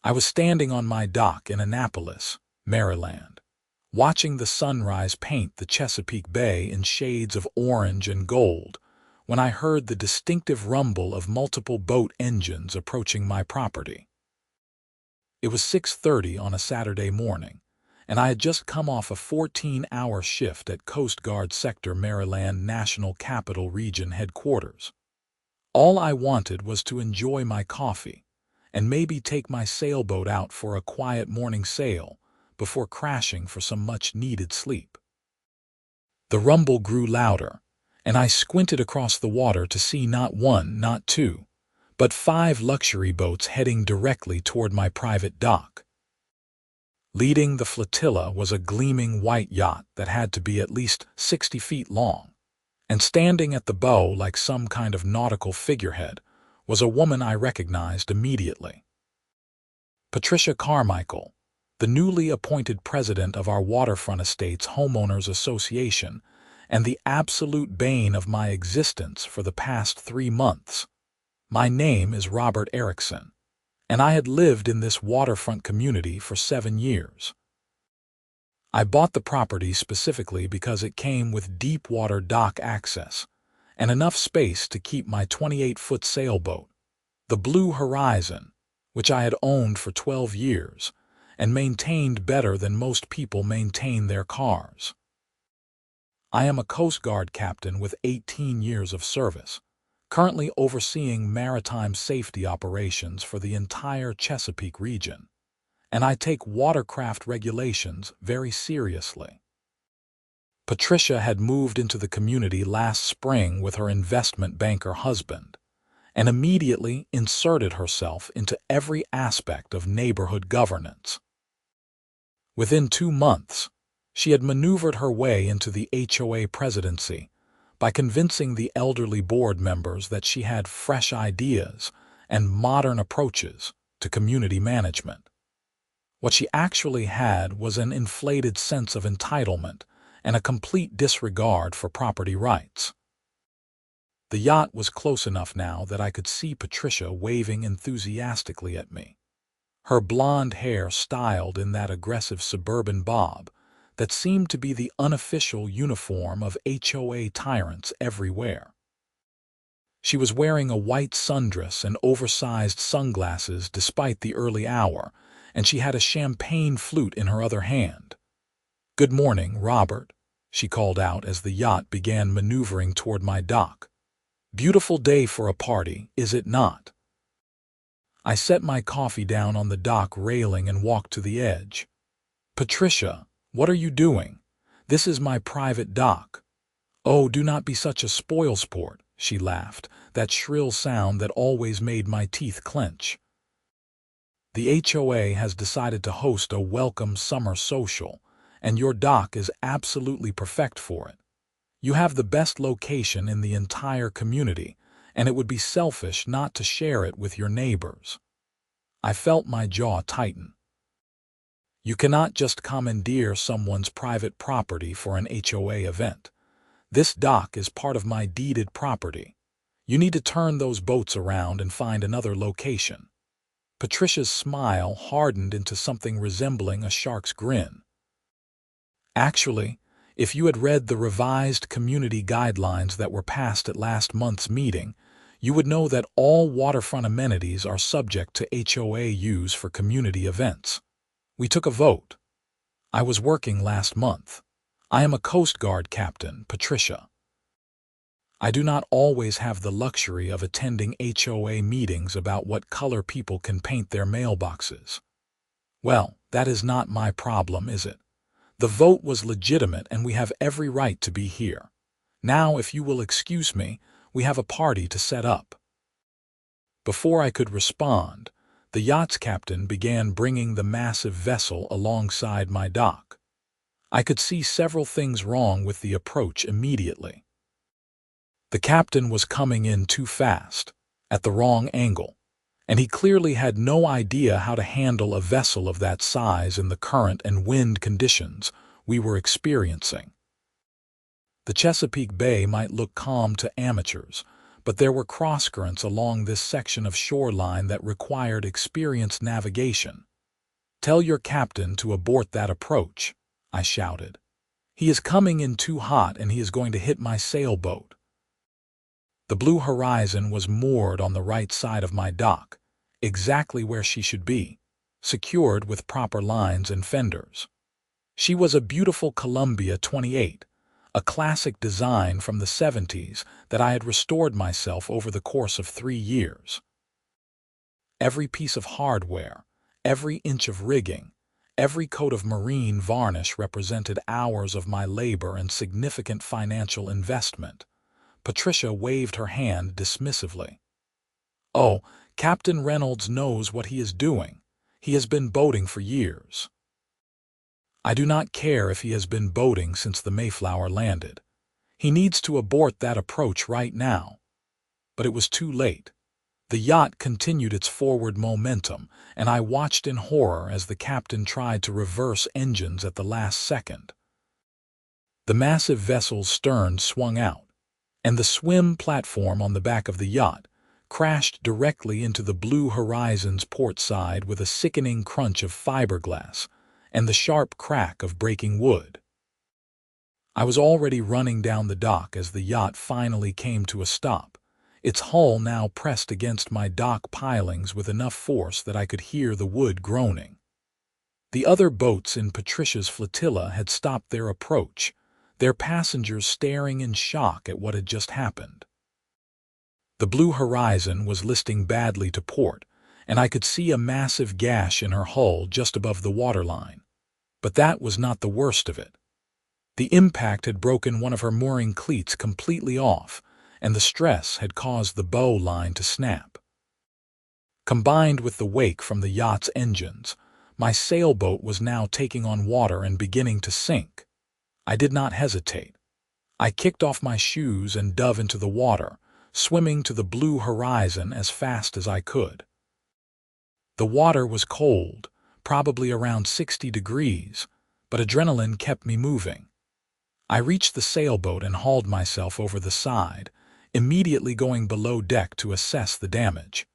I was standing on my dock in Annapolis, Maryland, watching the sunrise paint the Chesapeake Bay in shades of orange and gold, when I heard the distinctive rumble of multiple boat engines approaching my property. It was 6:30 on a Saturday morning, and I had just come off a 14-hour shift at Coast Guard Sector Maryland National Capital Region headquarters. All I wanted was to enjoy my coffee and maybe take my sailboat out for a quiet morning sail before crashing for some much-needed sleep. The rumble grew louder, and I squinted across the water to see not one, not two, but 5 luxury boats heading directly toward my private dock. Leading the flotilla was a gleaming white yacht that had to be at least 60 feet long, and standing at the bow like some kind of nautical figurehead was a woman I recognized immediately. Patricia Carmichael, the newly appointed president of our waterfront estate's homeowners association and the absolute bane of my existence for the past 3 months. My name is Robert Erikson, and I had lived in this waterfront community for 7 years. I bought the property specifically because it came with deep water dock access and enough space to keep my 28-foot sailboat, the Blue Horizon, which I had owned for 12 years and maintained better than most people maintain their cars. I am a Coast Guard captain with 18 years of service, currently overseeing maritime safety operations for the entire Chesapeake region, and I take watercraft regulations very seriously. Patricia had moved into the community last spring with her investment banker husband and immediately inserted herself into every aspect of neighborhood governance. Within 2 months, she had maneuvered her way into the HOA presidency by convincing the elderly board members that she had fresh ideas and modern approaches to community management. What she actually had was an inflated sense of entitlement and a complete disregard for property rights. The yacht was close enough now that I could see Patricia waving enthusiastically at me, her blonde hair styled in that aggressive suburban bob that seemed to be the unofficial uniform of HOA tyrants everywhere. She was wearing a white sundress and oversized sunglasses despite the early hour, and she had a champagne flute in her other hand. "Good morning, Robert," she called out as the yacht began maneuvering toward my dock. "Beautiful day for a party, is it not?" I set my coffee down on the dock railing and walked to the edge. "Patricia, what are you doing? This is my private dock." "Oh, do not be such a spoilsport," she laughed, that shrill sound that always made my teeth clench. "The HOA has decided to host a welcome summer social, and your dock is absolutely perfect for it. You have the best location in the entire community, and it would be selfish not to share it with your neighbors." I felt my jaw tighten. You cannot just commandeer someone's private property for an HOA event. This dock is part of my deeded property. You need to turn those boats around and find another location. Patricia's smile hardened into something resembling a shark's grin. "Actually, if you had read the revised community guidelines that were passed at last month's meeting, you would know that all waterfront amenities are subject to HOA use for community events. We took a vote. I was working last month. I am a Coast Guard captain, Patricia. I do not always have the luxury of attending HOA meetings about what color people can paint their mailboxes. Well, that is not my problem, is it? The vote was legitimate and we have every right to be here. Now, if you will excuse me, we have a party to set up." Before I could respond, the yacht's captain began bringing the massive vessel alongside my dock. I could see several things wrong with the approach immediately. The captain was coming in too fast, at the wrong angle, and he clearly had no idea how to handle a vessel of that size in the current and wind conditions we were experiencing. The Chesapeake Bay might look calm to amateurs, but there were crosscurrents along this section of shoreline that required experienced navigation. "Tell your captain to abort that approach," I shouted. "He is coming in too hot and he is going to hit my sailboat." The Blue Horizon was moored on the right side of my dock, exactly where she should be, secured with proper lines and fenders. She was a beautiful Columbia 28, a classic design from the 70s that I had restored myself over the course of 3 years. Every piece of hardware, every inch of rigging, every coat of marine varnish represented hours of my labor and significant financial investment. Patricia waved her hand dismissively. "Oh, Captain Reynolds knows what he is doing. He has been boating for years." "I do not care if he has been boating since the Mayflower landed. He needs to abort that approach right now." But it was too late. The yacht continued its forward momentum, and I watched in horror as the captain tried to reverse engines at the last second. The massive vessel's stern swung out, and the swim platform on the back of the yacht crashed directly into the Blue Horizon's port side with a sickening crunch of fiberglass and the sharp crack of breaking wood. I was already running down the dock as the yacht finally came to a stop, its hull now pressed against my dock pilings with enough force that I could hear the wood groaning. The other boats in Patricia's flotilla had stopped their approach, their passengers staring in shock at what had just happened. The Blue Horizon was listing badly to port, and I could see a massive gash in her hull just above the waterline. But that was not the worst of it. The impact had broken one of her mooring cleats completely off, and the stress had caused the bow line to snap. Combined with the wake from the yacht's engines, my sailboat was now taking on water and beginning to sink. I did not hesitate. I kicked off my shoes and dove into the water, swimming to the Blue Horizon as fast as I could. The water was cold, probably around 60 degrees, but adrenaline kept me moving. I reached the sailboat and hauled myself over the side, immediately going below deck to assess the damage.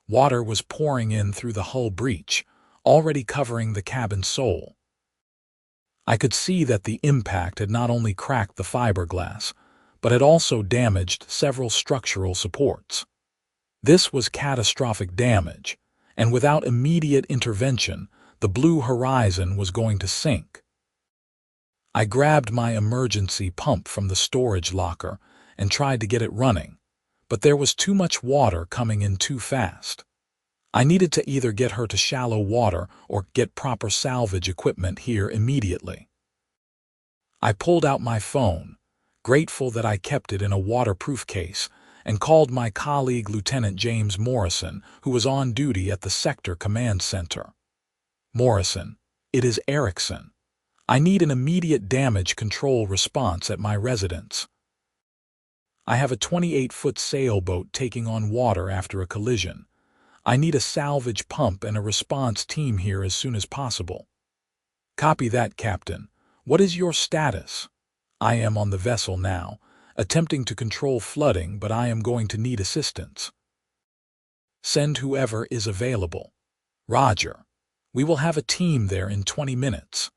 Water was pouring in through the hull breach, already covering the cabin sole. I could see that the impact had not only cracked the fiberglass, but had also damaged several structural supports. This was catastrophic damage, and without immediate intervention, the Blue Horizon was going to sink. I grabbed my emergency pump from the storage locker and tried to get it running, but there was too much water coming in too fast. I needed to either get her to shallow water or get proper salvage equipment here immediately. I pulled out my phone, grateful that I kept it in a waterproof case, and called my colleague Lieutenant James Morrison, who was on duty at the Sector Command Center. "Morrison, it is Erikson. I need an immediate damage control response at my residence. I have a 28-foot sailboat taking on water after a collision. I need a salvage pump and a response team here as soon as possible." "Copy that, Captain. What is your status?" "I am on the vessel now, attempting to control flooding, but I am going to need assistance." "Send whoever is available." "Roger. We will have a team there in 20 minutes.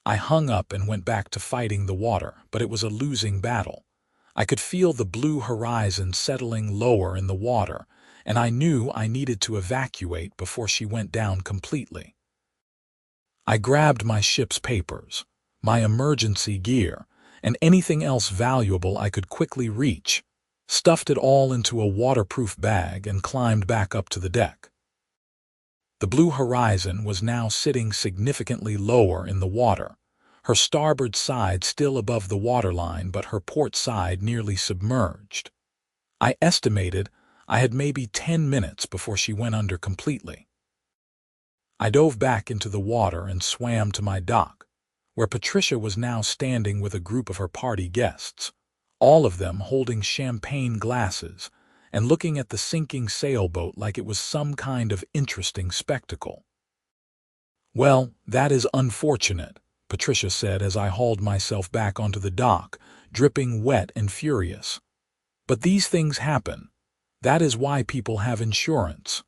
I hung up and went back to fighting the water, but it was a losing battle. I could feel the Blue Horizon settling lower in the water, and I knew I needed to evacuate before she went down completely. I grabbed my ship's papers, my emergency gear, and anything else valuable I could quickly reach, stuffed it all into a waterproof bag, and climbed back up to the deck. The Blue Horizon was now sitting significantly lower in the water, her starboard side still above the waterline but her port side nearly submerged. I estimated I had maybe 10 minutes before she went under completely. I dove back into the water and swam to my dock, where Patricia was now standing with a group of her party guests, all of them holding champagne glasses and looking at the sinking sailboat like it was some kind of interesting spectacle. "Well, that is unfortunate," Patricia said as I hauled myself back onto the dock, dripping wet and furious. But these things happen. That is why people have insurance.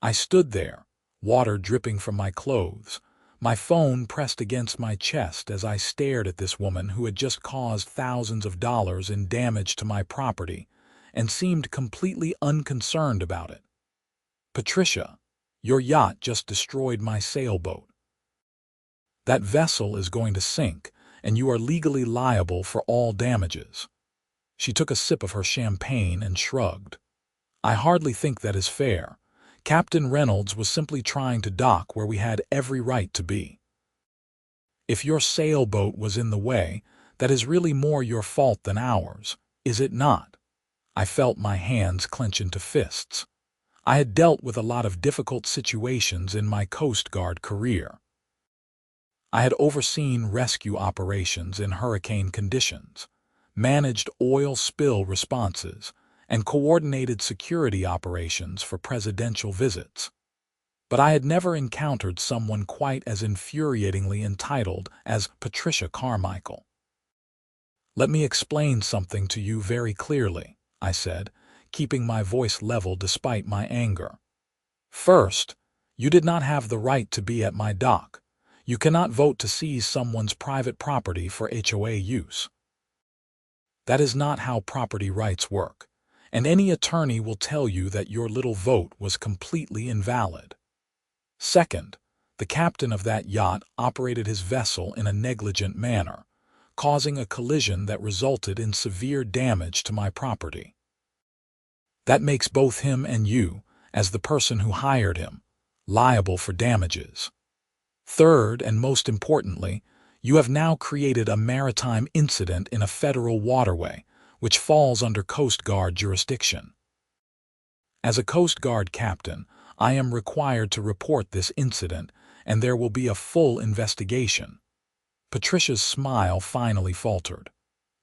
I stood there, water dripping from my clothes, my phone pressed against my chest as I stared at this woman who had just caused thousands of dollars in damage to my property and seemed completely unconcerned about it. Patricia, your yacht just destroyed my sailboat. That vessel is going to sink, and you are legally liable for all damages. She took a sip of her champagne and shrugged. I hardly think that is fair. Captain Reynolds was simply trying to dock where we had every right to be. If your sailboat was in the way, that is really more your fault than ours, is it not? I felt my hands clench into fists. I had dealt with a lot of difficult situations in my Coast Guard career. I had overseen rescue operations in hurricane conditions, managed oil spill responses, and coordinated security operations for presidential visits. But I had never encountered someone quite as infuriatingly entitled as Patricia Carmichael. "Let me explain something to you very clearly," I said, keeping my voice level despite my anger. "First, you did not have the right to be at my dock. You cannot vote to seize someone's private property for HOA use. That is not how property rights work, and any attorney will tell you that your little vote was completely invalid. Second, the captain of that yacht operated his vessel in a negligent manner, causing a collision that resulted in severe damage to my property. That makes both him and you, as the person who hired him, liable for damages. Third, and most importantly, you have now created a maritime incident in a federal waterway, which falls under Coast Guard jurisdiction. As a Coast Guard captain, I am required to report this incident, and there will be a full investigation." Patricia's smile finally faltered.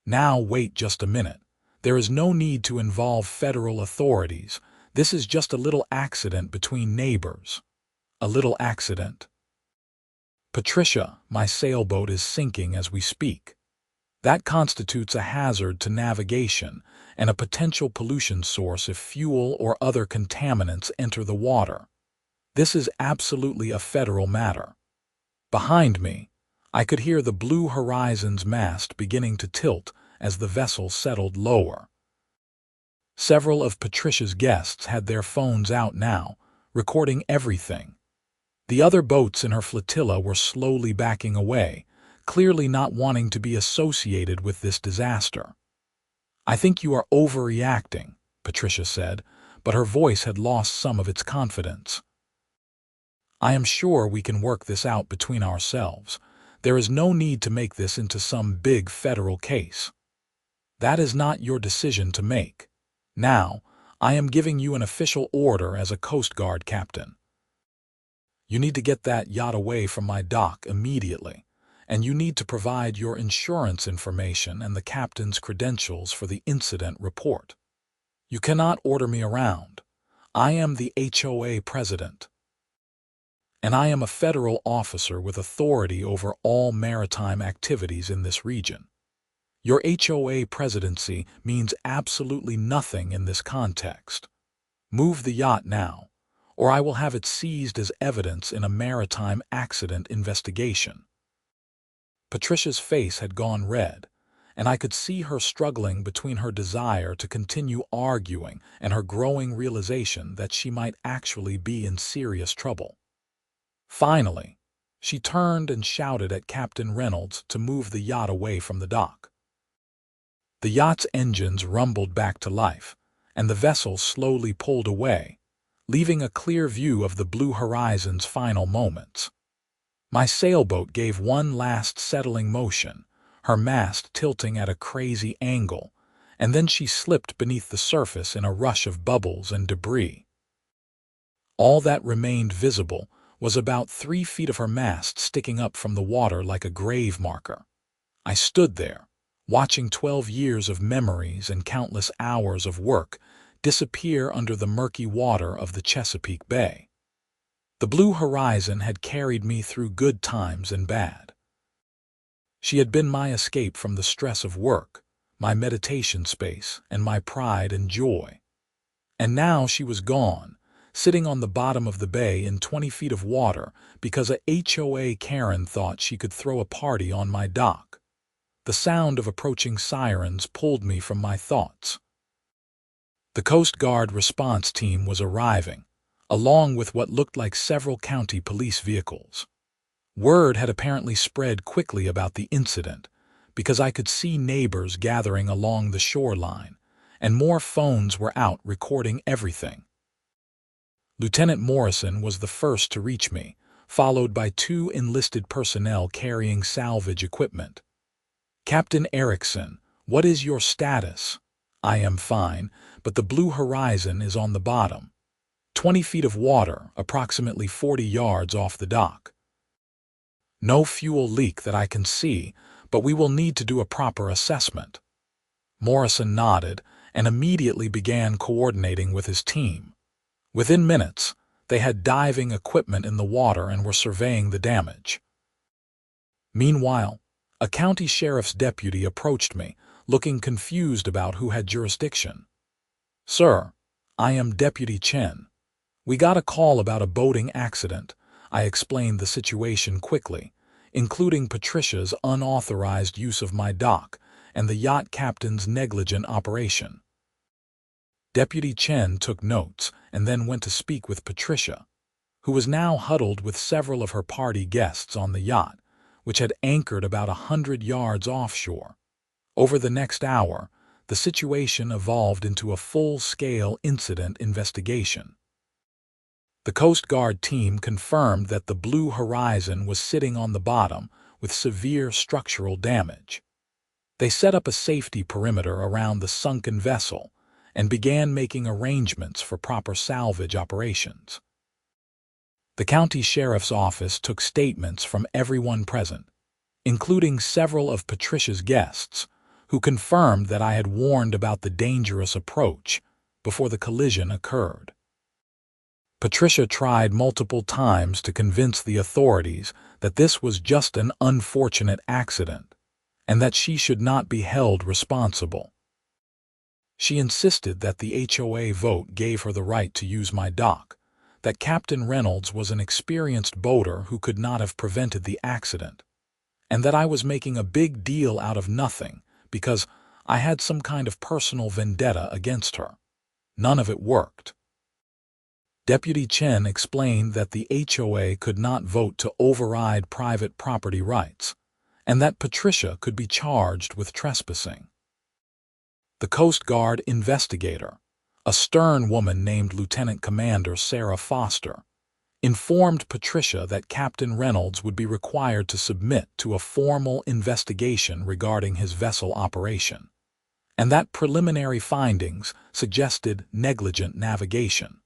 "Now wait just a minute. There is no need to involve federal authorities. This is just a little accident between neighbors." "A little accident?" "Patricia, my sailboat is sinking as we speak. That constitutes a hazard to navigation and a potential pollution source if fuel or other contaminants enter the water. This is absolutely a federal matter." Behind me, I could hear the Blue Horizon's mast beginning to tilt as the vessel settled lower. Several of Patricia's guests had their phones out now, recording everything. The other boats in her flotilla were slowly backing away, clearly not wanting to be associated with this disaster. "I think you are overreacting," Patricia said, but her voice had lost some of its confidence. "I am sure we can work this out between ourselves. There is no need to make this into some big federal case. That is not your decision to make. Now, I am giving you an official order as a Coast Guard captain. You need to get that yacht away from my dock immediately, and you need to provide your insurance information and the captain's credentials for the incident report. You cannot order me around. I am the HOA president, and I am a federal officer with authority over all maritime activities in this region. Your HOA presidency means absolutely nothing in this context. Move the yacht now, or I will have it seized as evidence in a maritime accident investigation." Patricia's face had gone red, and I could see her struggling between her desire to continue arguing and her growing realization that she might actually be in serious trouble. Finally, she turned and shouted at Captain Reynolds to move the yacht away from the dock. The yacht's engines rumbled back to life, and the vessel slowly pulled away, leaving a clear view of the Blue Horizon's final moments. My sailboat gave one last settling motion, her mast tilting at a crazy angle, and then she slipped beneath the surface in a rush of bubbles and debris. All that remained visible was about 3 feet of her mast sticking up from the water like a grave marker. I stood there, watching 12 years of memories and countless hours of work disappear under the murky water of the Chesapeake Bay. The Blue Horizon had carried me through good times and bad. She had been my escape from the stress of work, my meditation space, and my pride and joy. And now she was gone, sitting on the bottom of the bay in 20 feet of water because a HOA Karren thought she could throw a party on my dock. The sound of approaching sirens pulled me from my thoughts. The Coast Guard response team was arriving, along with what looked like several county police vehicles. Word had apparently spread quickly about the incident, because I could see neighbors gathering along the shoreline, and more phones were out recording everything. Lieutenant Morrison was the first to reach me, followed by 2 enlisted personnel carrying salvage equipment. "Captain Erikson, what is your status?" "I am fine, but the blue horizon is on the bottom. 20 feet of water, approximately 40 yards off the dock. No fuel leak that I can see, but we will need to do a proper assessment." Morrison nodded and immediately began coordinating with his team. Within minutes, they had diving equipment in the water and were surveying the damage. Meanwhile, a county sheriff's deputy approached me, looking confused about who had jurisdiction. "Sir, I am Deputy Chen. We got a call about a boating accident." I explained the situation quickly, including Patricia's unauthorized use of my dock and the yacht captain's negligent operation. Deputy Chen took notes and then went to speak with Patricia, who was now huddled with several of her party guests on the yacht, which had anchored about 100 yards offshore. Over the next hour, the situation evolved into a full-scale incident investigation. The Coast Guard team confirmed that the blue horizon was sitting on the bottom with severe structural damage. They set up a safety perimeter around the sunken vessel and began making arrangements for proper salvage operations. The county sheriff's office took statements from everyone present, including several of Patricia's guests, who confirmed that I had warned about the dangerous approach before the collision occurred. Patricia tried multiple times to convince the authorities that this was just an unfortunate accident and that she should not be held responsible. She insisted that the HOA vote gave her the right to use my dock, that Captain Reynolds was an experienced boater who could not have prevented the accident, and that I was making a big deal out of nothing because I had some kind of personal vendetta against her. None of it worked. Deputy Chen explained that the HOA could not vote to override private property rights, and that Patricia could be charged with trespassing. The Coast Guard investigator, a stern woman named Lieutenant Commander Sarah Foster, informed Patricia that Captain Reynolds would be required to submit to a formal investigation regarding his vessel operation, and that preliminary findings suggested negligent navigation.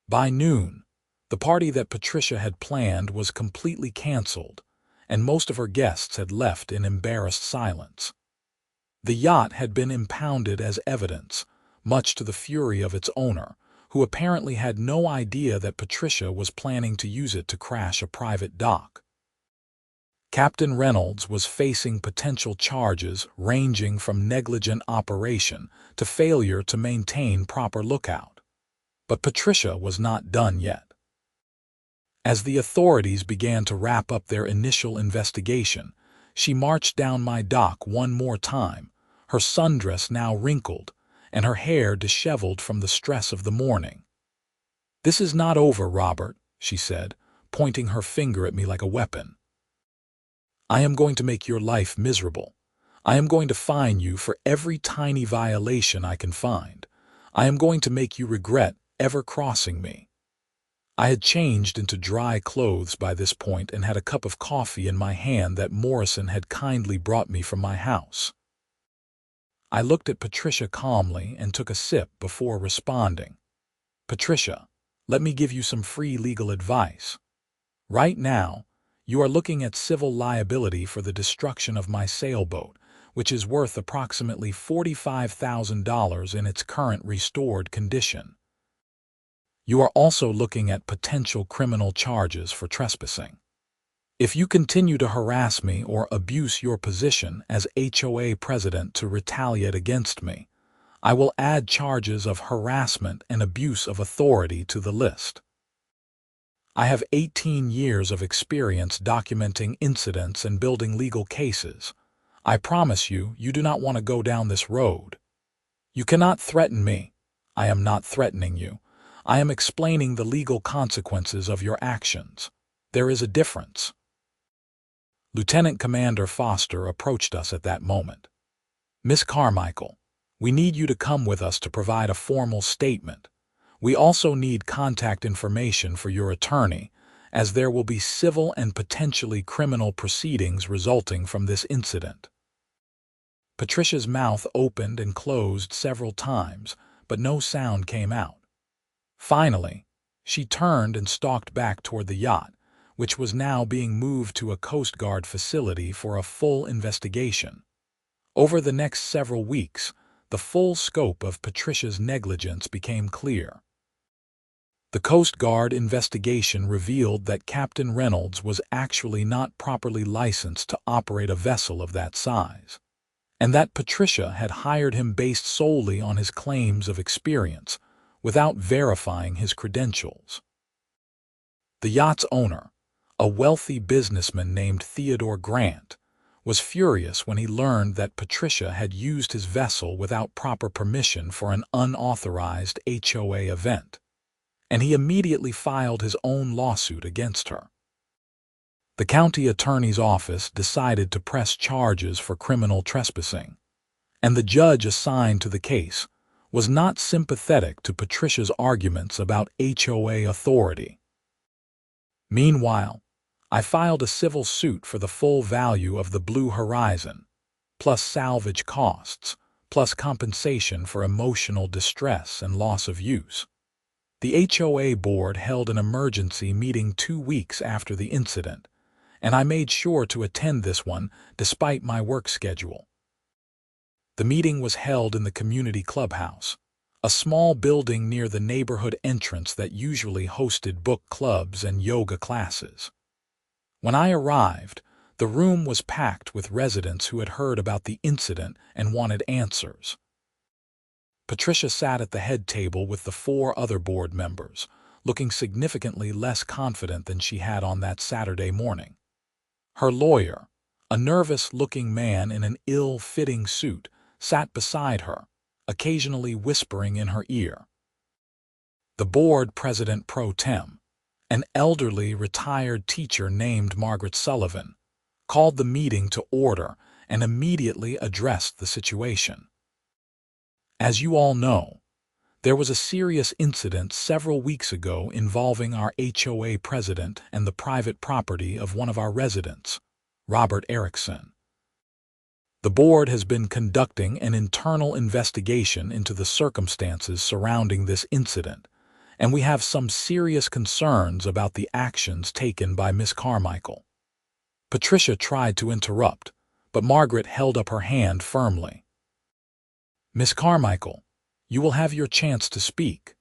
By noon, the party that Patricia had planned was completely canceled, and most of her guests had left in embarrassed silence. The yacht had been impounded as evidence, much to the fury of its owner, who apparently had no idea that Patricia was planning to use it to crash a private dock. Captain Reynolds was facing potential charges ranging from negligent operation to failure to maintain proper lookout. But Patricia was not done yet. As the authorities began to wrap up their initial investigation, she marched down my dock one more time, her sundress now wrinkled, and her hair disheveled from the stress of the morning. "This is not over, Robert," she said, pointing her finger at me like a weapon. "I am going to make your life miserable. I am going to fine you for every tiny violation I can find. I am going to make you regret ever crossing me." I had changed into dry clothes by this point and had a cup of coffee in my hand that Morrison had kindly brought me from my house. I looked at Patricia calmly and took a sip before responding. "Patricia, let me give you some free legal advice. Right now, you are looking at civil liability for the destruction of my sailboat, which is worth approximately $45,000 in its current restored condition. You are also looking at potential criminal charges for trespassing. If you continue to harass me or abuse your position as HOA president to retaliate against me, I will add charges of harassment and abuse of authority to the list. I have 18 years of experience documenting incidents and building legal cases. I promise you, you do not want to go down this road. You cannot threaten me. I am not threatening you. I am explaining the legal consequences of your actions. There is a difference. Lieutenant Commander Foster approached us at that moment. Miss Carmichael, we need you to come with us to provide a formal statement. We also need contact information for your attorney, as there will be civil and potentially criminal proceedings resulting from this incident. Patricia's mouth opened and closed several times, but no sound came out. Finally, she turned and stalked back toward the yacht, which was now being moved to a Coast Guard facility for a full investigation. Over the next several weeks, the full scope of Patricia's negligence became clear. The Coast Guard investigation revealed that Captain Reynolds was actually not properly licensed to operate a vessel of that size, and that Patricia had hired him based solely on his claims of experience, without verifying his credentials. The yacht's owner, a wealthy businessman named Theodore Grant, was furious when he learned that Patricia had used his vessel without proper permission for an unauthorized HOA event, and he immediately filed his own lawsuit against her. The county attorney's office decided to press charges for criminal trespassing, and the judge assigned to the case was not sympathetic to Patricia's arguments about HOA authority. Meanwhile, I filed a civil suit for the full value of the Blue Horizon, plus salvage costs, plus compensation for emotional distress and loss of use. The HOA board held an emergency meeting 2 weeks after the incident, and I made sure to attend this one despite my work schedule. The meeting was held in the community clubhouse, a small building near the neighborhood entrance that usually hosted book clubs and yoga classes. When I arrived, the room was packed with residents who had heard about the incident and wanted answers. Patricia sat at the head table with the 4 other board members, looking significantly less confident than she had on that Saturday morning. Her lawyer, a nervous-looking man in an ill-fitting suit, sat beside her, occasionally whispering in her ear. The board president pro tem, an elderly retired teacher named Margaret Sullivan, called the meeting to order and immediately addressed the situation. As you all know, there was a serious incident several weeks ago involving our HOA president and the private property of one of our residents, Robert Erikson. The board has been conducting an internal investigation into the circumstances surrounding this incident, and we have some serious concerns about the actions taken by Miss Carmichael. Patricia tried to interrupt, but Margaret held up her hand firmly. Miss Carmichael, you will have your chance to speak.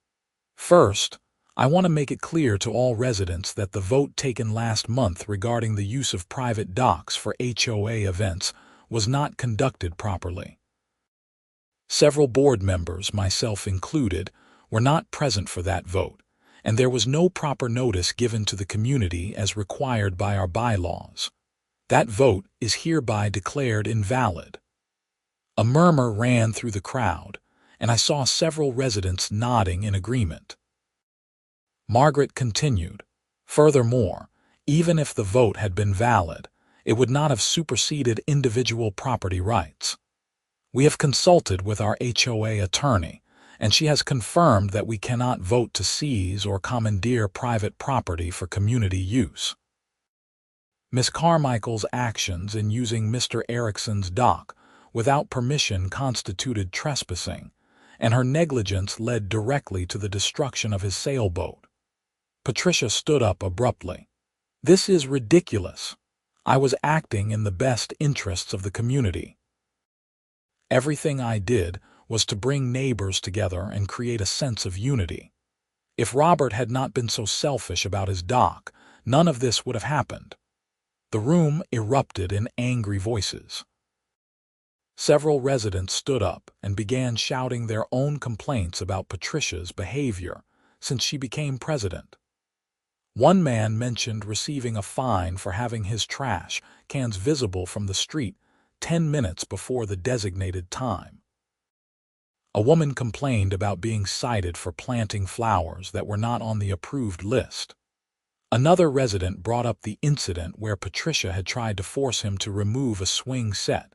First, I want to make it clear to all residents that the vote taken last month regarding the use of private docks for HOA events was not conducted properly. Several board members, myself included, were not present for that vote, and there was no proper notice given to the community as required by our bylaws. That vote is hereby declared invalid. A murmur ran through the crowd, and I saw several residents nodding in agreement. Margaret continued, "Furthermore, even if the vote had been valid, it would not have superseded individual property rights. We have consulted with our HOA attorney, and she has confirmed that we cannot vote to seize or commandeer private property for community use. Miss Carmichael's actions in using Mr. Erikson's dock without permission constituted trespassing, and her negligence led directly to the destruction of his sailboat." Patricia stood up abruptly. "This is ridiculous. I was acting in the best interests of the community. Everything I did was to bring neighbors together and create a sense of unity. If Robert had not been so selfish about his dock, none of this would have happened. The room erupted in angry voices. Several residents stood up and began shouting their own complaints about Patricia's behavior since she became president. One man mentioned receiving a fine for having his trash cans visible from the street 10 minutes before the designated time. A woman complained about being cited for planting flowers that were not on the approved list. Another resident brought up the incident where Patricia had tried to force him to remove a swing set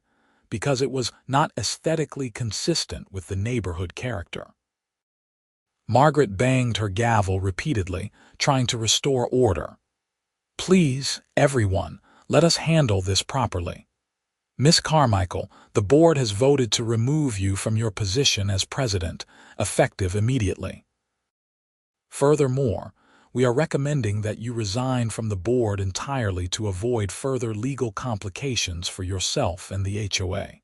because it was not aesthetically consistent with the neighborhood character. Margaret banged her gavel repeatedly, trying to restore order. "Please, everyone, let us handle this properly. Miss Carmichael, the board has voted to remove you from your position as president, effective immediately. Furthermore, we are recommending that you resign from the board entirely to avoid further legal complications for yourself and the HOA."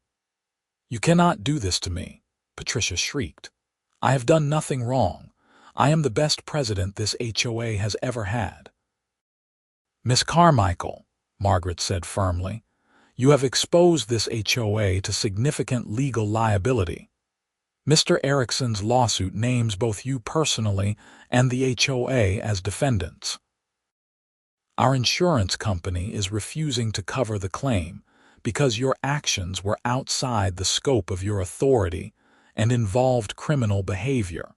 "You cannot do this to me," Patricia shrieked. "I have done nothing wrong. I am the best president this HOA has ever had." "Miss Carmichael," Margaret said firmly, "you have exposed this HOA to significant legal liability. Mr. Erikson's lawsuit names both you personally and the HOA as defendants. Our insurance company is refusing to cover the claim because your actions were outside the scope of your authority and involved criminal behavior.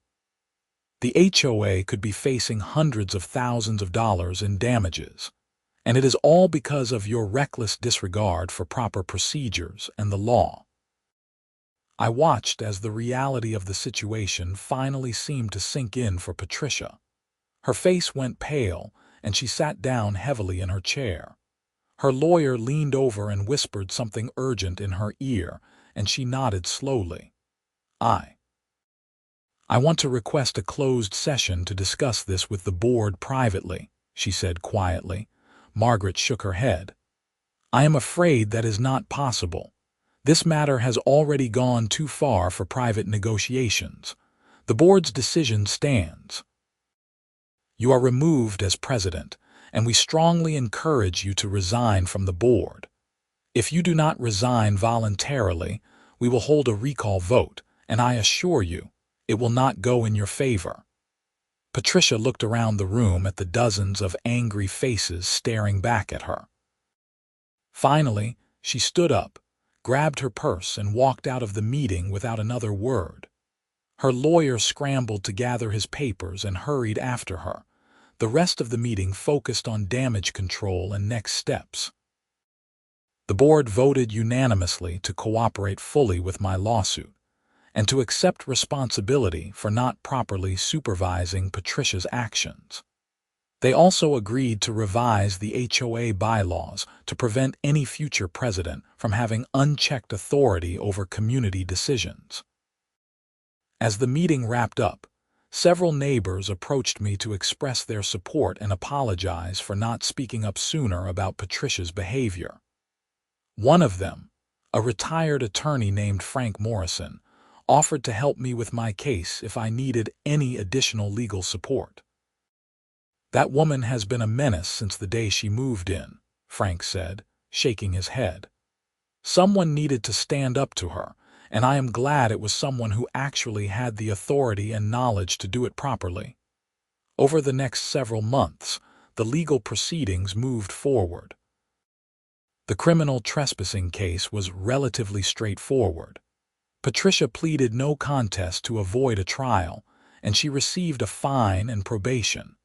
The HOA could be facing hundreds of thousands of dollars in damages, and it is all because of your reckless disregard for proper procedures and the law." I watched as the reality of the situation finally seemed to sink in for Patricia. Her face went pale, and she sat down heavily in her chair. Her lawyer leaned over and whispered something urgent in her ear, and she nodded slowly. I want to request a closed session to discuss this with the board privately," she said quietly. Margaret shook her head. "I am afraid that is not possible. This matter has already gone too far for private negotiations. The board's decision stands. You are removed as president, and we strongly encourage you to resign from the board. If you do not resign voluntarily, we will hold a recall vote, and I assure you, it will not go in your favor." Patricia looked around the room at the dozens of angry faces staring back at her. Finally, she stood up, grabbed her purse, and walked out of the meeting without another word. Her lawyer scrambled to gather his papers and hurried after her. The rest of the meeting focused on damage control and next steps. The board voted unanimously to cooperate fully with my lawsuit and to accept responsibility for not properly supervising Patricia's actions. They also agreed to revise the HOA bylaws to prevent any future president from having unchecked authority over community decisions. As the meeting wrapped up, several neighbors approached me to express their support and apologize for not speaking up sooner about Patricia's behavior. One of them, a retired attorney named Frank Morrison, offered to help me with my case if I needed any additional legal support. "That woman has been a menace since the day she moved in," Frank said, shaking his head. "Someone needed to stand up to her, and I am glad it was someone who actually had the authority and knowledge to do it properly." Over the next several months, the legal proceedings moved forward. The criminal trespassing case was relatively straightforward. Patricia pleaded no contest to avoid a trial, and she received a fine and probation.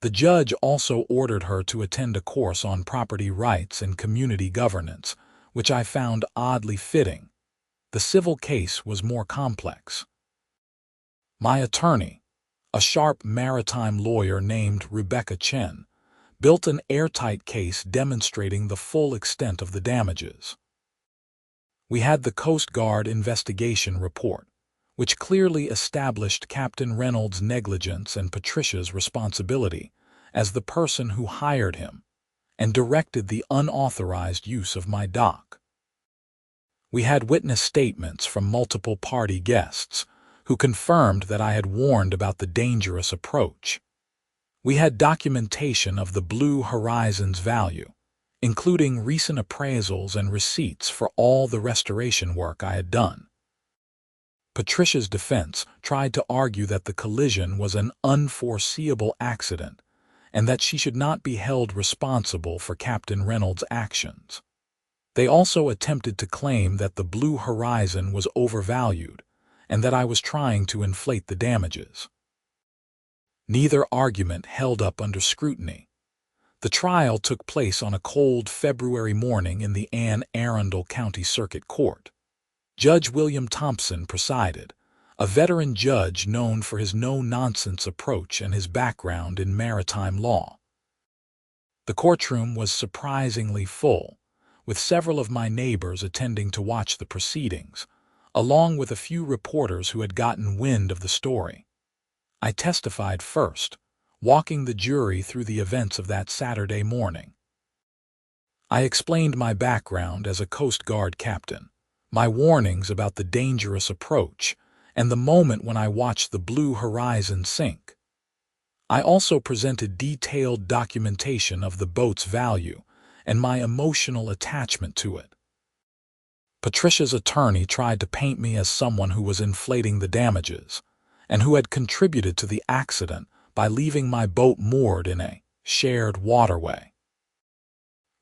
The judge also ordered her to attend a course on property rights and community governance, which I found oddly fitting. The civil case was more complex. My attorney, a sharp maritime lawyer named Rebecca Chen, built an airtight case demonstrating the full extent of the damages. We had the Coast Guard investigation report, which clearly established Captain Reynolds' negligence and Patricia's responsibility as the person who hired him and directed the unauthorized use of my dock. We had witness statements from multiple party guests who confirmed that I had warned about the dangerous approach. We had documentation of the Blue Horizon's value, including recent appraisals and receipts for all the restoration work I had done. Patricia's defense tried to argue that the collision was an unforeseeable accident and that she should not be held responsible for Captain Reynolds' actions. They also attempted to claim that the Blue Horizon was overvalued and that I was trying to inflate the damages. Neither argument held up under scrutiny. The trial took place on a cold February morning in the Anne Arundel County Circuit Court. Judge William Thompson presided, a veteran judge known for his no-nonsense approach and his background in maritime law. The courtroom was surprisingly full, with several of my neighbors attending to watch the proceedings, along with a few reporters who had gotten wind of the story. I testified first, walking the jury through the events of that Saturday morning. I explained my background as a Coast Guard captain, my warnings about the dangerous approach, and the moment when I watched the Blue Horizon sink. I also presented detailed documentation of the boat's value and my emotional attachment to it. Patricia's attorney tried to paint me as someone who was inflating the damages and who had contributed to the accident by leaving my boat moored in a shared waterway.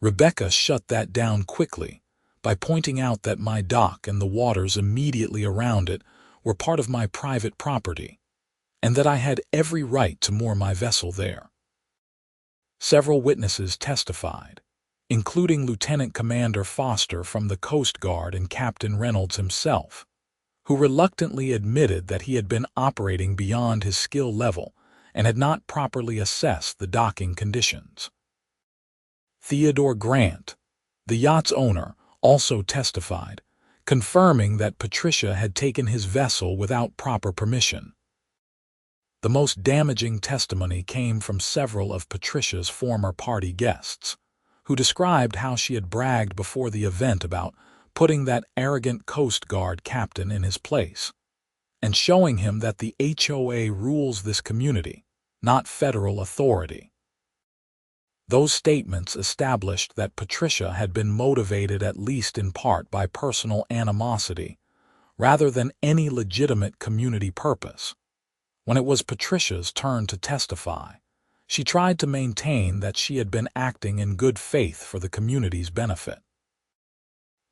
Rebecca shut that down quickly by pointing out that my dock and the waters immediately around it were part of my private property, and that I had every right to moor my vessel there. Several witnesses testified, including Lieutenant Commander Foster from the Coast Guard and Captain Reynolds himself, who reluctantly admitted that he had been operating beyond his skill level and had not properly assessed the docking conditions. Theodore Grant, the yacht's owner, also testified, confirming that Patricia had taken his vessel without proper permission. The most damaging testimony came from several of Patricia's former party guests, who described how she had bragged before the event about putting that arrogant Coast Guard captain in his place, and showing him that the HOA rules this community, not federal authority. Those statements established that Patricia had been motivated at least in part by personal animosity, rather than any legitimate community purpose. When it was Patricia's turn to testify, she tried to maintain that she had been acting in good faith for the community's benefit.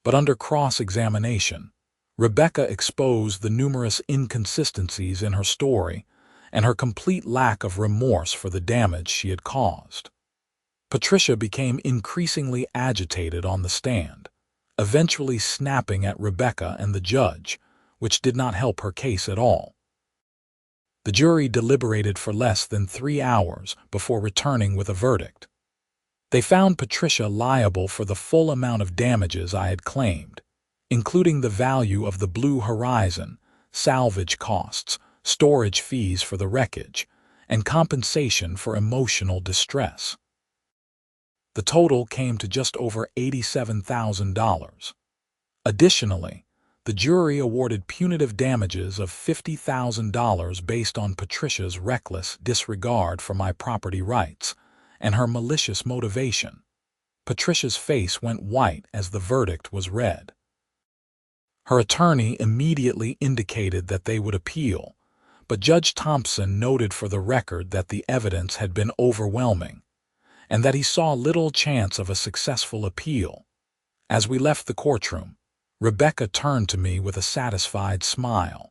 But under cross-examination, Rebecca exposed the numerous inconsistencies in her story and her complete lack of remorse for the damage she had caused. Patricia became increasingly agitated on the stand, eventually snapping at Rebecca and the judge, which did not help her case at all. The jury deliberated for less than 3 hours before returning with a verdict. They found Patricia liable for the full amount of damages I had claimed, including the value of the Blue Horizon, salvage costs, storage fees for the wreckage, and compensation for emotional distress. The total came to just over $87,000. Additionally, the jury awarded punitive damages of $50,000 based on Patricia's reckless disregard for my property rights and her malicious motivation. Patricia's face went white as the verdict was read. Her attorney immediately indicated that they would appeal, but Judge Thompson noted for the record that the evidence had been overwhelming and that he saw little chance of a successful appeal. As we left the courtroom, Rebecca turned to me with a satisfied smile.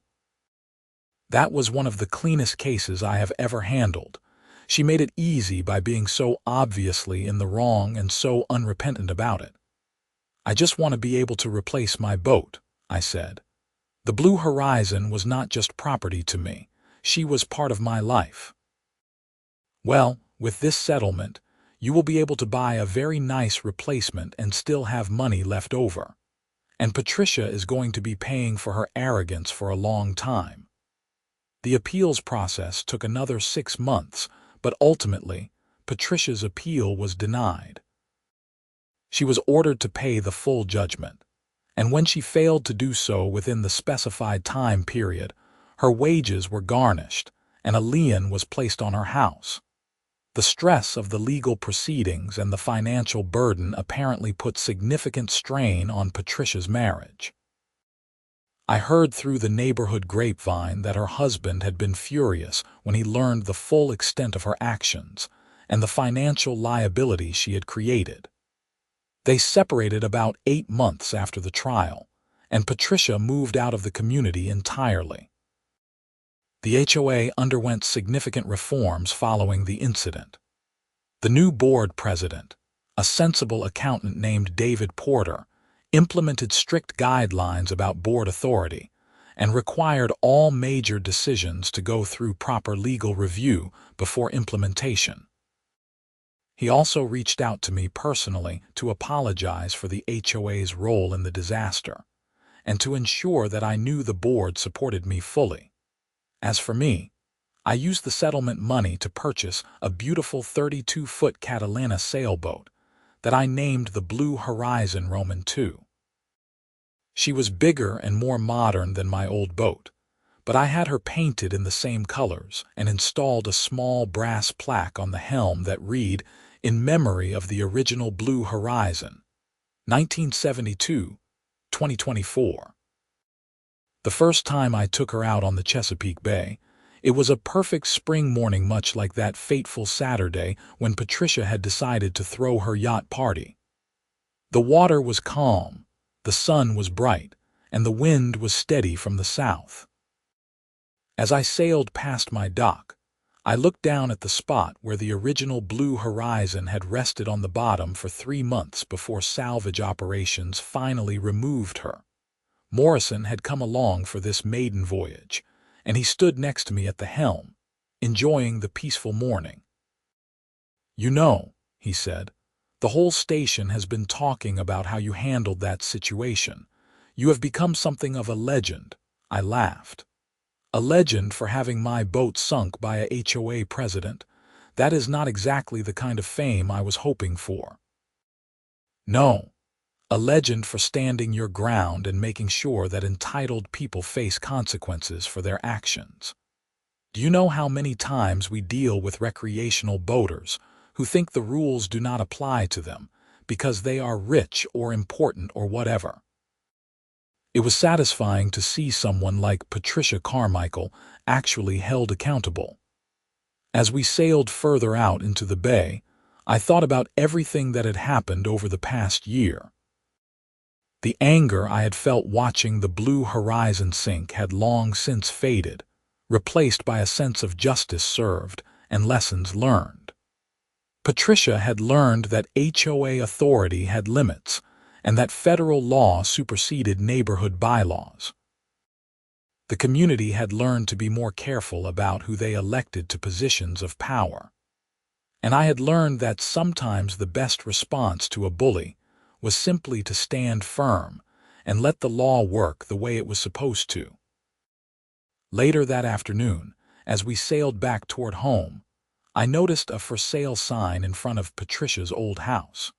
That was one of the cleanest cases I have ever handled. She made it easy by being so obviously in the wrong and so unrepentant about it. I just want to be able to replace my boat, I said. The Blue Horizon was not just property to me. She was part of my life. Well, with this settlement, you will be able to buy a very nice replacement and still have money left over. And Patricia is going to be paying for her arrogance for a long time. The appeals process took another 6 months, but ultimately, Patricia's appeal was denied. She was ordered to pay the full judgment, and when she failed to do so within the specified time period, her wages were garnished and a lien was placed on her house. The stress of the legal proceedings and the financial burden apparently put significant strain on Patricia's marriage. I heard through the neighborhood grapevine that her husband had been furious when he learned the full extent of her actions and the financial liability she had created. They separated about 8 months after the trial, and Patricia moved out of the community entirely. The HOA underwent significant reforms following the incident. The new board president, a sensible accountant named David Porter, implemented strict guidelines about board authority and required all major decisions to go through proper legal review before implementation. He also reached out to me personally to apologize for the HOA's role in the disaster and to ensure that I knew the board supported me fully. As for me, I used the settlement money to purchase a beautiful 32-foot Catalina sailboat that I named the Blue Horizon Roman II. She was bigger and more modern than my old boat, but I had her painted in the same colors and installed a small brass plaque on the helm that read, "In memory of the original Blue Horizon, 1972, 2024. The first time I took her out on the Chesapeake Bay, it was a perfect spring morning, much like that fateful Saturday when Patricia had decided to throw her yacht party. The water was calm, the sun was bright, and the wind was steady from the south. As I sailed past my dock, I looked down at the spot where the original Blue Horizon had rested on the bottom for 3 months before salvage operations finally removed her. Morrison had come along for this maiden voyage, and he stood next to me at the helm, enjoying the peaceful morning. "You know," he said, "the whole station has been talking about how you handled that situation. You have become something of a legend." I laughed. "A legend for having my boat sunk by a HOA president? That is not exactly the kind of fame I was hoping for." "No, a legend for standing your ground and making sure that entitled people face consequences for their actions. Do you know how many times we deal with recreational boaters who think the rules do not apply to them because they are rich or important or whatever?" It was satisfying to see someone like Patricia Carmichael actually held accountable. As we sailed further out into the bay, I thought about everything that had happened over the past year. The anger I had felt watching the Blue Horizon sink had long since faded, replaced by a sense of justice served and lessons learned. Patricia had learned that HOA authority had limits and that federal law superseded neighborhood bylaws. The community had learned to be more careful about who they elected to positions of power. And I had learned that sometimes the best response to a bully was simply to stand firm and let the law work the way it was supposed to. Later that afternoon, as we sailed back toward home, I noticed a for sale sign in front of Patricia's old house.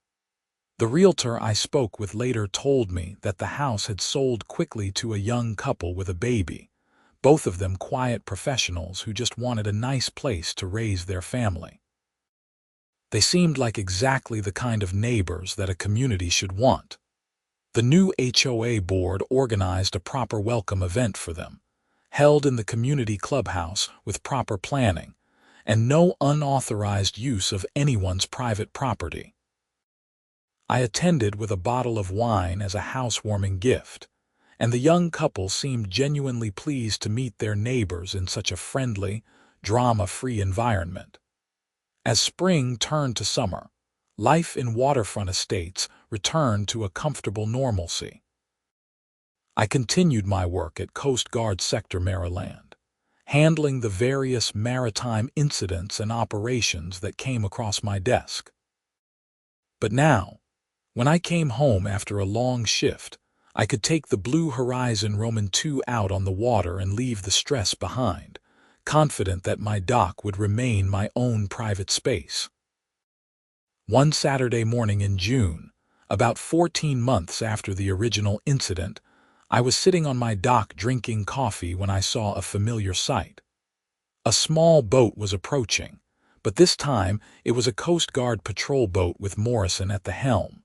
The realtor I spoke with later told me that the house had sold quickly to a young couple with a baby, both of them quiet professionals who just wanted a nice place to raise their family. They seemed like exactly the kind of neighbors that a community should want. The new HOA board organized a proper welcome event for them, held in the community clubhouse with proper planning, and no unauthorized use of anyone's private property. I attended with a bottle of wine as a housewarming gift, and the young couple seemed genuinely pleased to meet their neighbors in such a friendly, drama-free environment. As spring turned to summer, life in waterfront estates returned to a comfortable normalcy. I continued my work at Coast Guard Sector, Maryland, handling the various maritime incidents and operations that came across my desk. But now, when I came home after a long shift, I could take the Blue Horizon Roman II out on the water and leave the stress behind, confident that my dock would remain my own private space. One Saturday morning in June, about 14 months after the original incident, I was sitting on my dock drinking coffee when I saw a familiar sight. A small boat was approaching, but this time it was a Coast Guard patrol boat with Morrison at the helm.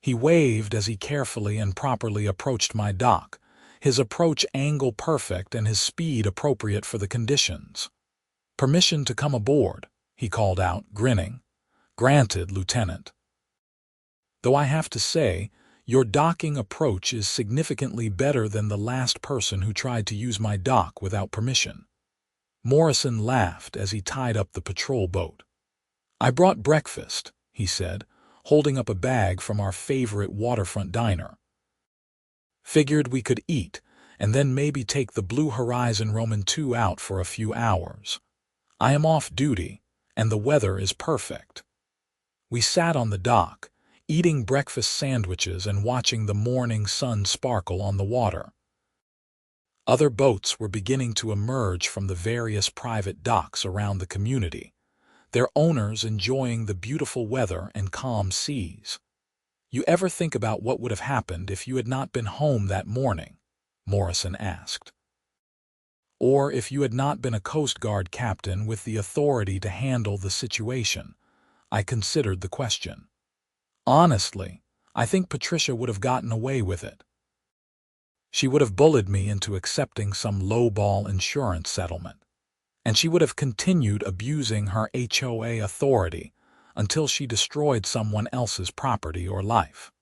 He waved as he carefully and properly approached my dock, his approach angle perfect and his speed appropriate for the conditions. "Permission to come aboard," he called out, grinning. "Granted, Lieutenant. Though I have to say, your docking approach is significantly better than the last person who tried to use my dock without permission." Morrison laughed as he tied up the patrol boat. "I brought breakfast," he said, holding up a bag from our favorite waterfront diner. "Figured we could eat, and then maybe take the Blue Horizon Roman II out for a few hours. I am off duty, and the weather is perfect." We sat on the dock, eating breakfast sandwiches and watching the morning sun sparkle on the water. Other boats were beginning to emerge from the various private docks around the community, their owners enjoying the beautiful weather and calm seas. "You ever think about what would have happened if you had not been home that morning?" Morrison asked. "Or if you had not been a Coast Guard captain with the authority to handle the situation?" I considered the question. "Honestly, I think Patricia would have gotten away with it. She would have bullied me into accepting some low-ball insurance settlement, and she would have continued abusing her HOA authority until she destroyed someone else's property or life.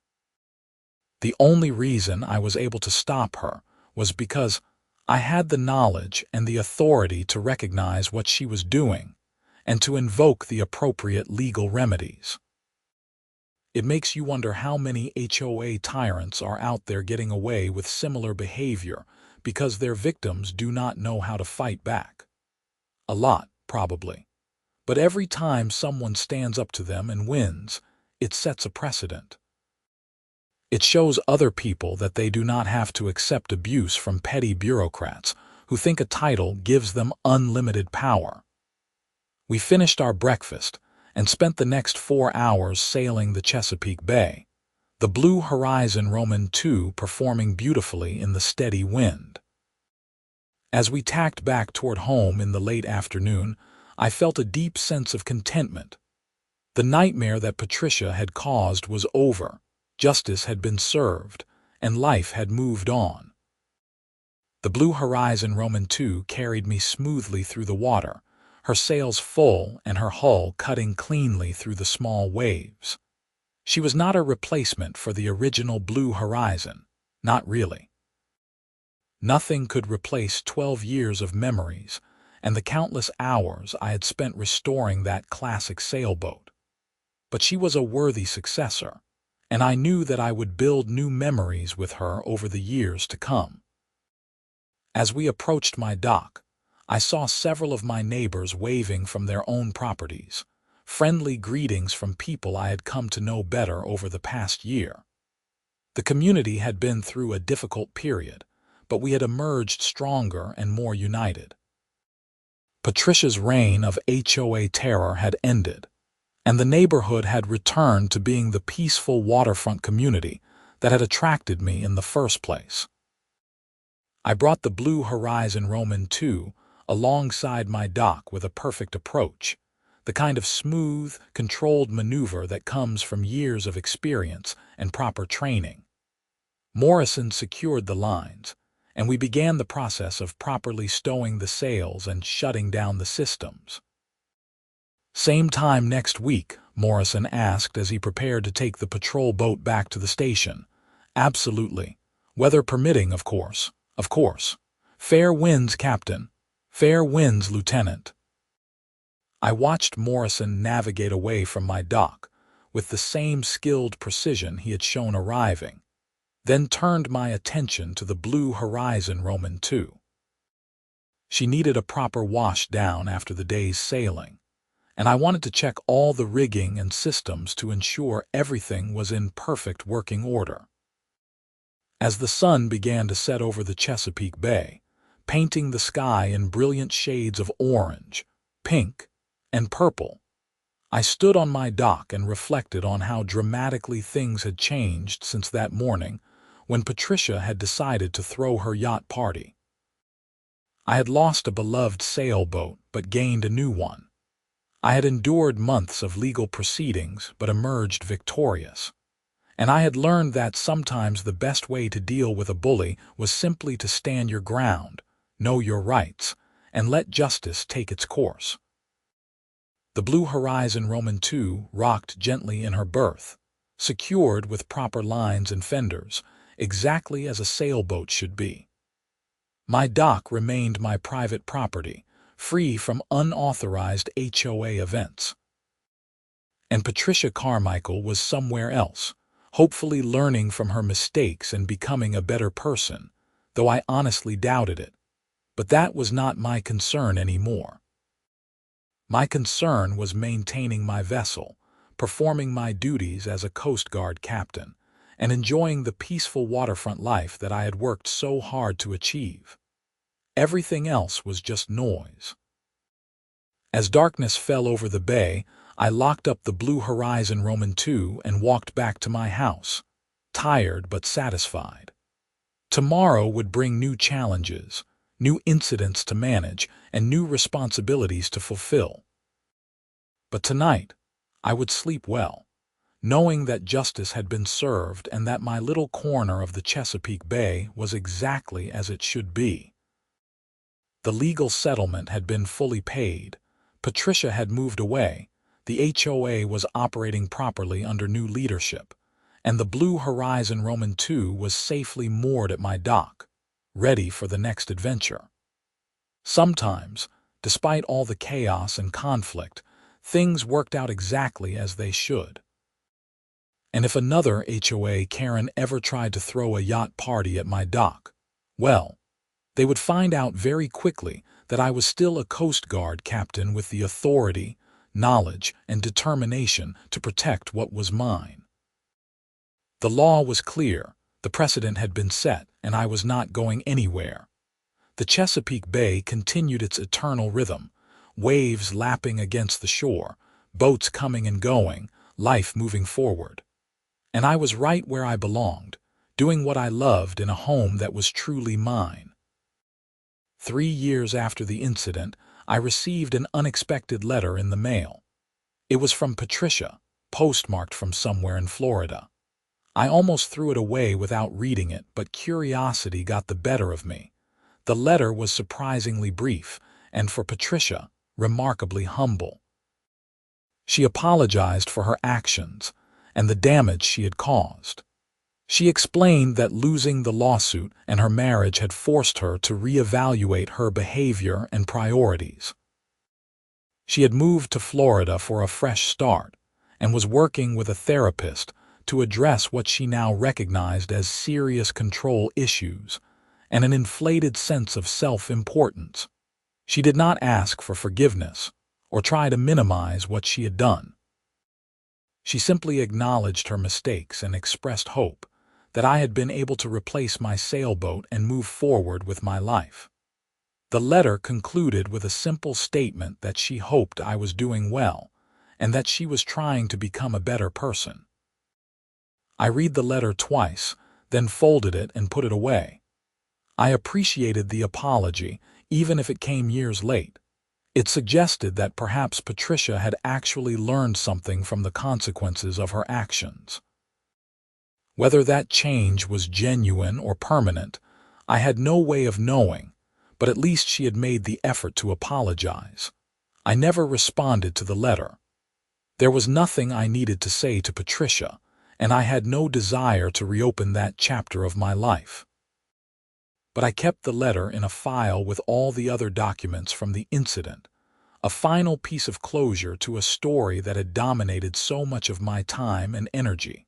The only reason I was able to stop her was because I had the knowledge and the authority to recognize what she was doing and to invoke the appropriate legal remedies. It makes you wonder how many HOA tyrants are out there getting away with similar behavior because their victims do not know how to fight back. A lot, probably. But every time someone stands up to them and wins, it sets a precedent. It shows other people that they do not have to accept abuse from petty bureaucrats who think a title gives them unlimited power. We finished our breakfast and spent the next 4 hours sailing the Chesapeake Bay, the Blue Horizon Roman II performing beautifully in the steady wind. As we tacked back toward home in the late afternoon, I felt a deep sense of contentment. The nightmare that Patricia had caused was over, justice had been served, and life had moved on. The Blue Horizon Roman II carried me smoothly through the water, her sails full and her hull cutting cleanly through the small waves. She was not a replacement for the original Blue Horizon, not really. Nothing could replace 12 years of memories and the countless hours I had spent restoring that classic sailboat. But she was a worthy successor, and I knew that I would build new memories with her over the years to come. As we approached my dock, I saw several of my neighbors waving from their own properties, friendly greetings from people I had come to know better over the past year. The community had been through a difficult period, but we had emerged stronger and more united. Patricia's reign of HOA terror had ended, and the neighborhood had returned to being the peaceful waterfront community that had attracted me in the first place. I brought the Blue Horizon Roman II alongside my dock with a perfect approach, the kind of smooth, controlled maneuver that comes from years of experience and proper training. Morrison secured the lines, and we began the process of properly stowing the sails and shutting down the systems. "Same time next week?" Morrison asked as he prepared to take the patrol boat back to the station. "Absolutely. Weather permitting, of course. Of course. Fair winds, Captain. Fair winds, Lieutenant." I watched Morrison navigate away from my dock with the same skilled precision he had shown arriving, then turned my attention to the Blue Horizon Roman II. She needed a proper wash down after the day's sailing, and I wanted to check all the rigging and systems to ensure everything was in perfect working order. As the sun began to set over the Chesapeake Bay, painting the sky in brilliant shades of orange, pink, and purple, I stood on my dock and reflected on how dramatically things had changed since that morning when Patricia had decided to throw her yacht party. I had lost a beloved sailboat but gained a new one, I had endured months of legal proceedings but emerged victorious. And I had learned that sometimes the best way to deal with a bully was simply to stand your ground, know your rights, and let justice take its course. The Blue Horizon Roman II rocked gently in her berth, secured with proper lines and fenders, exactly as a sailboat should be. My dock remained my private property, free from unauthorized HOA events. And Patricia Carmichael was somewhere else, hopefully learning from her mistakes and becoming a better person, though I honestly doubted it. But that was not my concern anymore. My concern was maintaining my vessel, performing my duties as a Coast Guard captain, and enjoying the peaceful waterfront life that I had worked so hard to achieve. Everything else was just noise. As darkness fell over the bay, I locked up the Blue Horizon Roman II and walked back to my house, tired but satisfied. Tomorrow would bring new challenges, new incidents to manage, and new responsibilities to fulfill. But tonight, I would sleep well, knowing that justice had been served and that my little corner of the Chesapeake Bay was exactly as it should be. The legal settlement had been fully paid. Patricia had moved away. The HOA was operating properly under new leadership, and the Blue Horizon Roman II was safely moored at my dock, ready for the next adventure. Sometimes, despite all the chaos and conflict, things worked out exactly as they should. And if another HOA Karren ever tried to throw a yacht party at my dock, well, they would find out very quickly that I was still a Coast Guard captain with the authority, knowledge, and determination to protect what was mine. The law was clear, the precedent had been set, and I was not going anywhere. The Chesapeake Bay continued its eternal rhythm, waves lapping against the shore, boats coming and going, life moving forward. And I was right where I belonged, doing what I loved in a home that was truly mine. 3 years after the incident, I received an unexpected letter in the mail. It was from Patricia, postmarked from somewhere in Florida. I almost threw it away without reading it, but curiosity got the better of me. The letter was surprisingly brief, and for Patricia, remarkably humble. She apologized for her actions and the damage she had caused. She explained that losing the lawsuit and her marriage had forced her to reevaluate her behavior and priorities. She had moved to Florida for a fresh start and was working with a therapist to address what she now recognized as serious control issues and an inflated sense of self-importance. She did not ask for forgiveness or try to minimize what she had done. She simply acknowledged her mistakes and expressed hope that I had been able to replace my sailboat and move forward with my life. The letter concluded with a simple statement that she hoped I was doing well and that she was trying to become a better person. I read the letter twice, then folded it and put it away. I appreciated the apology, even if it came years late. It suggested that perhaps Patricia had actually learned something from the consequences of her actions. Whether that change was genuine or permanent, I had no way of knowing, but at least she had made the effort to apologize. I never responded to the letter. There was nothing I needed to say to Patricia, and I had no desire to reopen that chapter of my life. But I kept the letter in a file with all the other documents from the incident, a final piece of closure to a story that had dominated so much of my time and energy.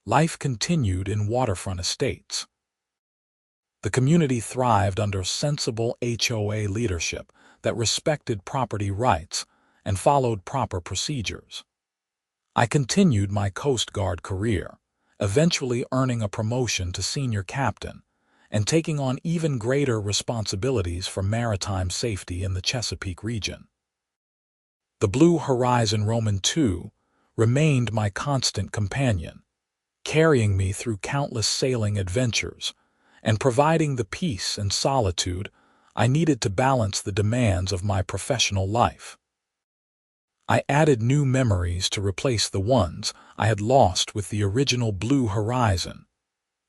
Life continued in waterfront estates. The community thrived under sensible HOA leadership that respected property rights and followed proper procedures. I continued my Coast Guard career, eventually earning a promotion to senior captain and taking on even greater responsibilities for maritime safety in the Chesapeake region. The Blue Horizon Roman II remained my constant companion, carrying me through countless sailing adventures and providing the peace and solitude I needed to balance the demands of my professional life. I added new memories to replace the ones I had lost with the original blue horizon,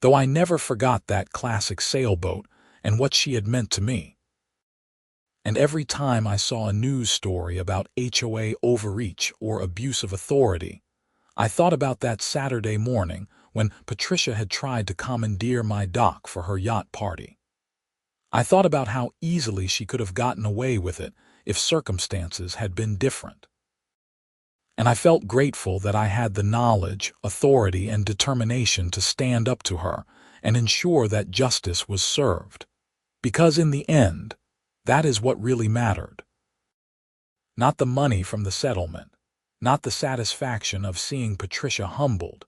though I never forgot that classic sailboat and what she had meant to me. And every time I saw a news story about HOA overreach or abuse of authority, I thought about that Saturday morning when Patricia had tried to commandeer my dock for her yacht party. I thought about how easily she could have gotten away with it if circumstances had been different. And I felt grateful that I had the knowledge, authority, and determination to stand up to her and ensure that justice was served. Because in the end, that is what really mattered. Not the money from the settlement, not the satisfaction of seeing Patricia humbled,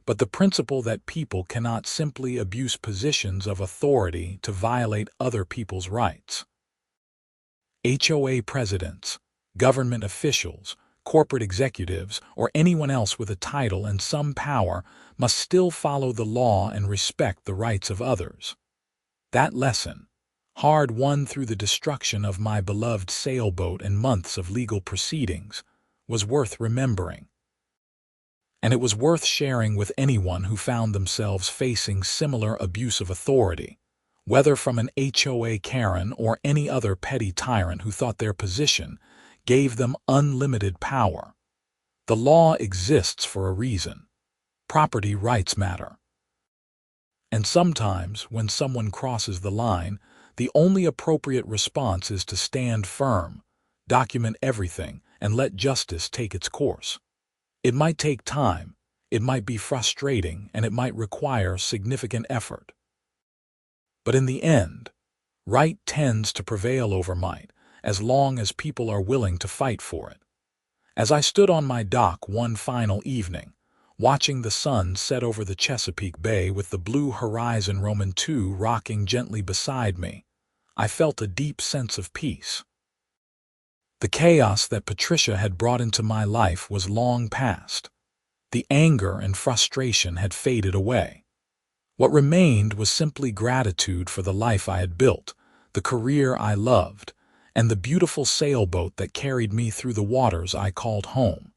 but the principle that people cannot simply abuse positions of authority to violate other people's rights. HOA presidents, government officials, corporate executives, or anyone else with a title and some power must still follow the law and respect the rights of others. That lesson, hard-won through the destruction of my beloved sailboat and months of legal proceedings, was worth remembering. And it was worth sharing with anyone who found themselves facing similar abuse of authority, whether from an HOA Karren or any other petty tyrant who thought their position gave them unlimited power. The law exists for a reason. Property rights matter. And sometimes, when someone crosses the line, the only appropriate response is to stand firm, document everything, and let justice take its course. It might take time, it might be frustrating, and it might require significant effort. But in the end, right tends to prevail over might, as long as people are willing to fight for it. As I stood on my dock one final evening, watching the sun set over the Chesapeake Bay with the blue horizon Roman II rocking gently beside me, I felt a deep sense of peace. The chaos that Patricia had brought into my life was long past. The anger and frustration had faded away. What remained was simply gratitude for the life I had built, the career I loved, and the beautiful sailboat that carried me through the waters I called home.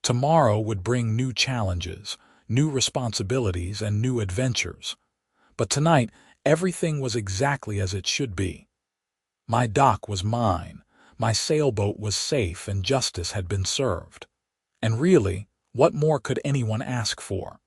Tomorrow would bring new challenges, new responsibilities, and new adventures. But tonight, everything was exactly as it should be. My dock was mine, my sailboat was safe, and justice had been served. And really, what more could anyone ask for?